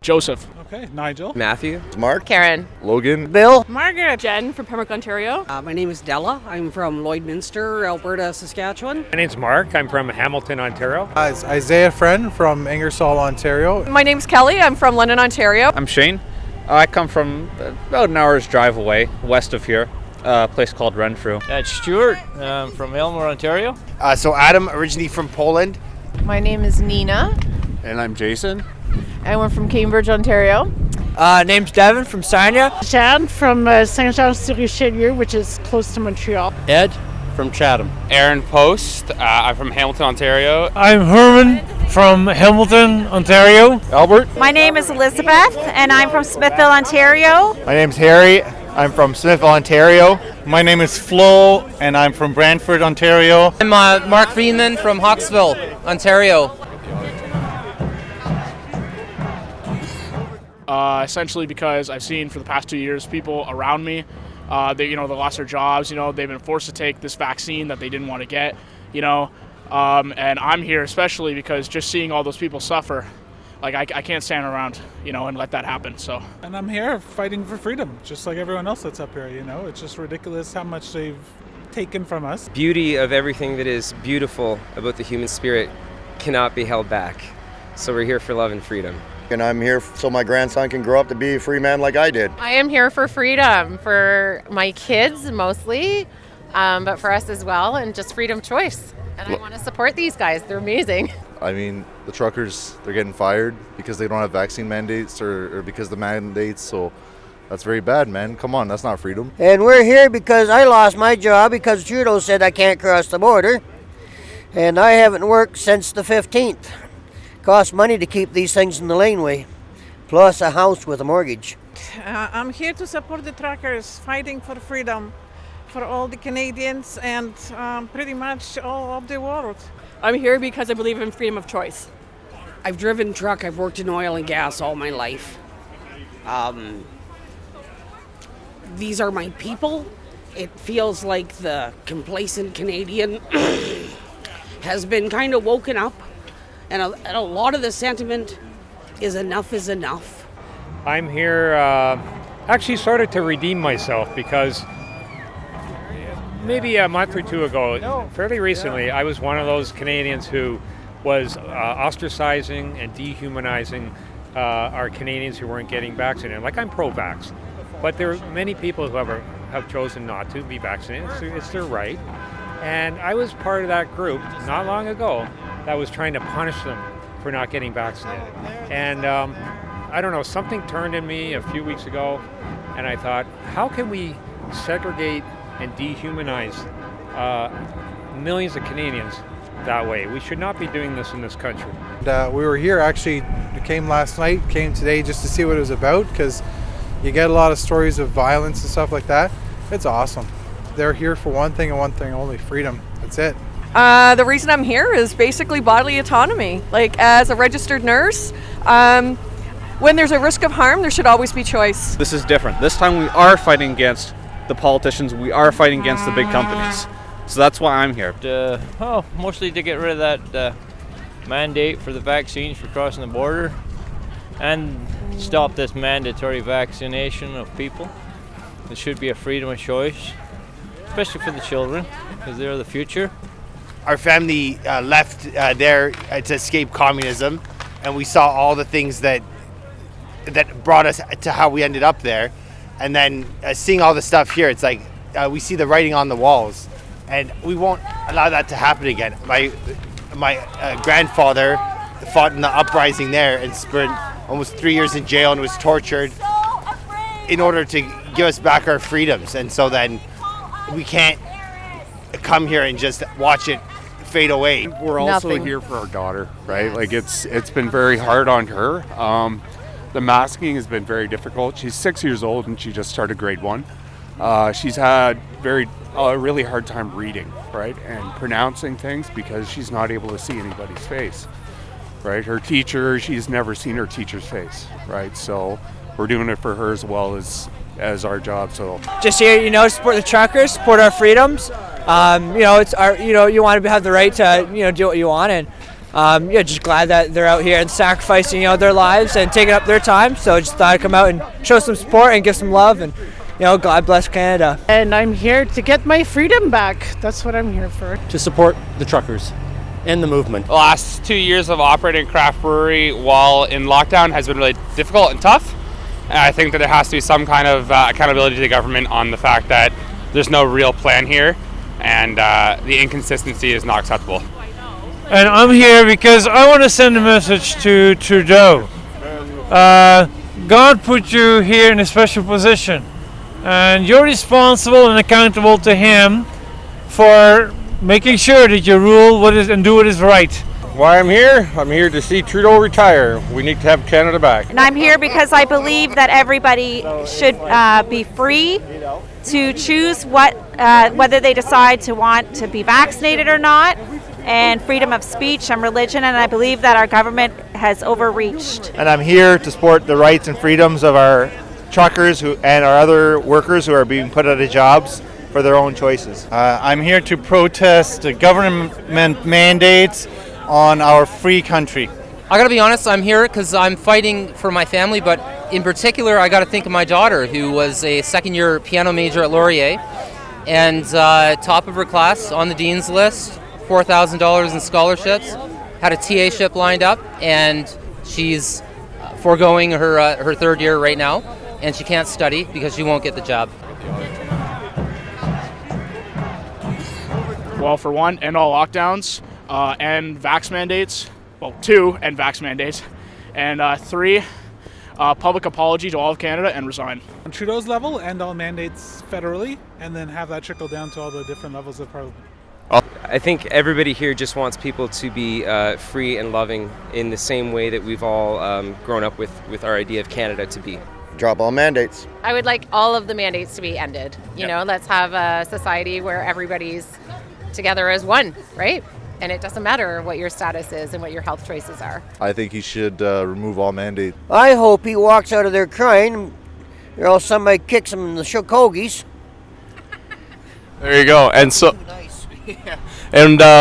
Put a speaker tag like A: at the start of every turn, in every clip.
A: Joseph.
B: Okay, Nigel.
C: Matthew.
D: Mark.
E: Karen.
D: Logan.
E: Bill.
F: Margaret. Jen from Pembroke, Ontario.
G: My name is Della. I'm from Lloydminster, Alberta, Saskatchewan.
H: My name's Mark. I'm from Hamilton, Ontario.
B: It's Isaiah Friend from Ingersoll, Ontario.
F: My name's Kelly. I'm from London, Ontario.
I: I'm Shane. I come from about an hour's drive away, west of here, a place called Renfrew.
J: That's Stuart from Aylmer, Ontario.
K: So Adam, originally from Poland.
E: My name is Nina.
D: And I'm Jason.
E: And we're from Cambridge, Ontario.
J: Name's Devin from Sarnia.
L: Jeanne from Saint-Jean-sur-Richelieu, which is close to Montreal.
D: Ed from Chatham.
M: Aaron Post. I'm from Hamilton, Ontario.
N: I'm Herman from Hamilton, Ontario.
D: Albert.
O: My name is Elizabeth, and I'm from Smithville, Ontario.
P: My name's Harry. I'm from Smithville, Ontario.
Q: My name is Flo, and I'm from Brantford, Ontario.
R: I'm Mark Freeman from Hawkesville, Ontario.
A: Essentially because I've seen for the past 2 years people around me, they lost their jobs, they've been forced to take this vaccine that they didn't want to get, and I'm here especially because just seeing all those people suffer, like I can't stand around, and let that happen. So.
B: And I'm here fighting for freedom, just like everyone else that's up here, It's just ridiculous how much they've taken from us.
C: Beauty of everything that is beautiful about the human spirit cannot be held back. So we're here for love and freedom.
D: And I'm here so my grandson can grow up to be a free man like I did.
E: I am here for freedom, for my kids mostly, but for us as well, and just freedom choice. And I want to support these guys. They're amazing.
S: I mean, the truckers, they're getting fired because they don't have vaccine mandates or because the mandates, so that's very bad, man. Come on, that's not freedom.
T: And we're here because I lost my job because Trudeau said I can't cross the border. And I haven't worked since the 15th. Costs money to keep these things in the laneway, plus a house with a mortgage.
L: I'm here to support the truckers fighting for freedom for all the Canadians and pretty much all of the world.
F: I'm here because I believe in freedom of choice.
G: I've driven truck. I've worked in oil and gas all my life. These are my people. It feels like the complacent Canadian has been kind of woken up. And a lot of the sentiment is enough is enough.
H: I'm here actually started to redeem myself because maybe a month or two ago, fairly recently, I was one of those Canadians who was ostracizing and dehumanizing our Canadians who weren't getting vaccinated. Like, I'm pro-vax, but there are many people who have chosen not to be vaccinated. It's their right. And I was part of that group not long ago that was trying to punish them for not getting vaccinated. And I don't know, something turned in me a few weeks ago, and I thought, how can we segregate and dehumanize millions of Canadians that way? We should not be doing this in this country.
B: We were here actually, we came last night, came today just to see what it was about, because you get a lot of stories of violence and stuff like that. It's awesome. They're here for one thing and one thing only, freedom. That's it.
F: The reason I'm here is basically bodily autonomy. Like, as a registered nurse, when there's a risk of harm, there should always be choice.
I: This is different. This time we are fighting against the politicians. We are fighting against the big companies. So that's why I'm here.
J: Mostly to get rid of that mandate for the vaccines for crossing the border and stop this mandatory vaccination of people. There should be a freedom of choice, especially for the children, because they're the future.
K: Our family left there to escape communism, and we saw all the things that brought us to how we ended up there. And then seeing all the stuff here, it's like we see the writing on the walls, and we won't allow that to happen again. My grandfather fought in the uprising there and spent almost 3 years in jail and was tortured in order to give us back our freedoms. And so then we can't come here and just watch it fade away.
S: We're also here for our daughter, right? Like, it's been very hard on her. The masking has been very difficult. She's 6 years old and she just started grade 1. She's had a really hard time reading, right, and pronouncing things because she's not able to see anybody's face, right? Her teacher, she's never seen her teacher's face, right? So we're doing it for her as well as our job. So
R: Just here, support the truckers, support our freedoms. It's our, you want to have the right to, do what you want, and
U: just glad that they're out here and sacrificing, their lives and taking up their time. So just thought I'd come out and show some support and give some love, and God bless Canada.
V: And I'm here to get my freedom back. That's what I'm here for.
W: To support the truckers and the movement.
M: The last 2 years of operating a craft brewery while in lockdown has been really difficult and tough. And I think that there has to be some kind of accountability to the government on the fact that there's no real plan here, and the inconsistency is not acceptable.
N: And I'm here because I want to send a message to Trudeau. God put you here in a special position, and you're responsible and accountable to him for making sure that you rule and do what is right.
Q: Why I'm here to see Trudeau retire. We need to have Canada back.
O: And I'm here because I believe that everybody should be free to choose whether they decide to want to be vaccinated or not, and freedom of speech and religion, and I believe that our government has overreached.
P: And I'm here to support the rights and freedoms of our truckers and our other workers who are being put out of jobs for their own choices. I'm here to protest the government mandates on our free country.
R: I gotta be honest, I'm here because I'm fighting for my family, but in particular, I gotta think of my daughter, who was a second-year piano major at Laurier, and top of her class on the dean's list, $4,000 in scholarships, had a TA-ship lined up, and she's foregoing her third year right now, and she can't study because she won't get the job.
A: Well, for one, end all lockdowns, end vax mandates. Well, 2, end vax mandates. And 3, public apology to all of Canada and resign.
B: On Trudeau's level, end all mandates federally, and then have that trickle down to all the different levels of Parliament.
C: I think everybody here just wants people to be free and loving in the same way that we've all grown up with our idea of Canada to be.
D: Drop all mandates.
E: I would like all of the mandates to be ended. Let's have a society where everybody's together as one, right? And it doesn't matter what your status is and what your health choices are.
X: I think he should remove all mandates.
T: I hope he walks out of there crying, or else somebody kicks him in the shokogies.
Y: There you go. And so,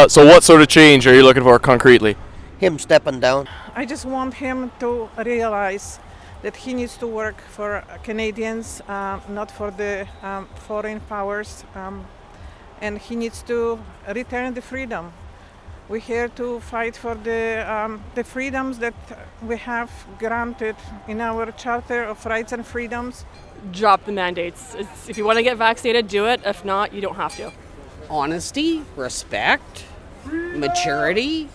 Y: so what sort of change are you looking for concretely?
T: Him stepping down.
L: I just want him to realize that he needs to work for Canadians, not for the foreign powers, and he needs to return the freedom. We're here to fight for the freedoms that we have granted in our Charter of Rights and Freedoms.
F: Drop the mandates. If you want to get vaccinated, do it. If not, you don't have to.
G: Honesty, respect, maturity.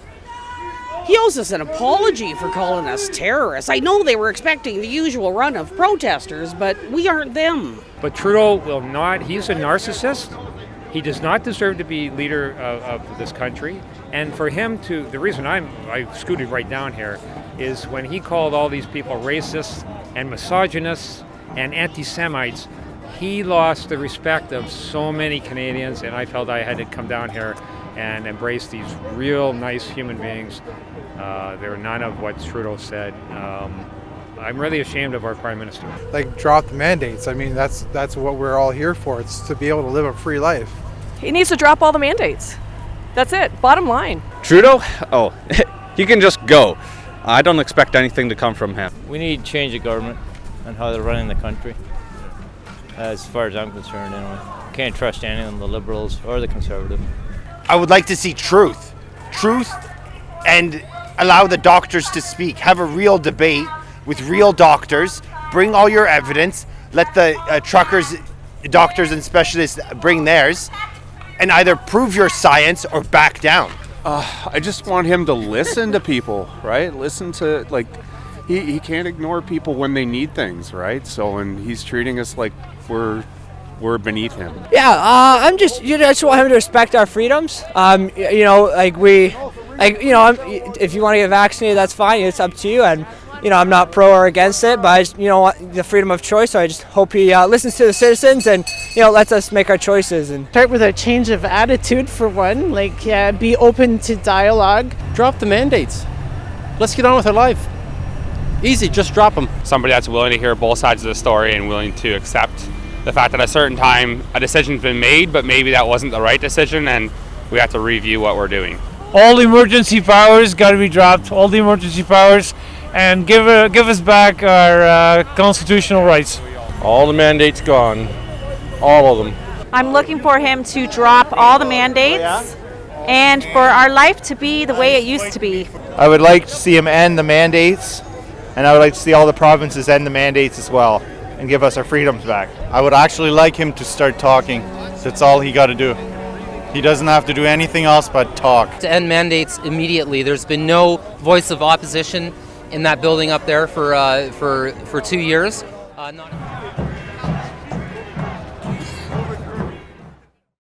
G: He owes us an apology for calling us terrorists. I know they were expecting the usual run of protesters, but we aren't them.
H: But Trudeau will not, he's a narcissist. He does not deserve to be leader of this country. And for him to, the reason I scooted right down here is when he called all these people racists and misogynists and anti-Semites, he lost the respect of so many Canadians, and I felt I had to come down here and embrace these real nice human beings. There were none of what Trudeau said. I'm really ashamed of our Prime Minister.
B: Like, drop the mandates. I mean, that's what we're all here for. It's to be able to live a free life.
F: He needs to drop all the mandates. That's it. Bottom line.
I: Trudeau? Oh, he can just go. I don't expect anything to come from him.
J: We need change of government and how they're running the country. As far as I'm concerned, anyway. Can't trust any of them, the Liberals or the Conservatives.
K: I would like to see truth, and allow the doctors to speak. Have a real debate with real doctors. Bring all your evidence. Let the truckers, doctors, and specialists bring theirs, and either prove your science or back down.
S: I just want him to listen to people, right? Listen to, like, he can't ignore people when they need things, right? So, and he's treating us like we're beneath him.
U: Yeah, I'm just, I just want him to respect our freedoms. If you want to get vaccinated, that's fine. It's up to you. And, I'm not pro or against it, but I just, the freedom of choice. So I just hope he listens to the citizens and, lets us make our choices. And
V: Start with a change of attitude for one, be open to dialogue.
W: Drop the mandates. Let's get on with our life. Easy, just drop them.
M: Somebody that's willing to hear both sides of the story and willing to accept the fact that at a certain time a decision's been made, but maybe that wasn't the right decision and we have to review what we're doing.
N: all the emergency powers got to be dropped, all the emergency powers, and give us back our constitutional rights.
Y: All the mandates gone, all of them.
O: I'm looking for him to drop all the mandates and for our life to be the way it used to be.
P: I would like to see him end the mandates, and I would like to see all the provinces end the mandates as well and give us our freedoms back.
Q: I would actually like him to start talking. That's all he got to do. He doesn't have to do anything else but talk.
R: To end mandates immediately. There's been no voice of opposition in that building up there for 2 years.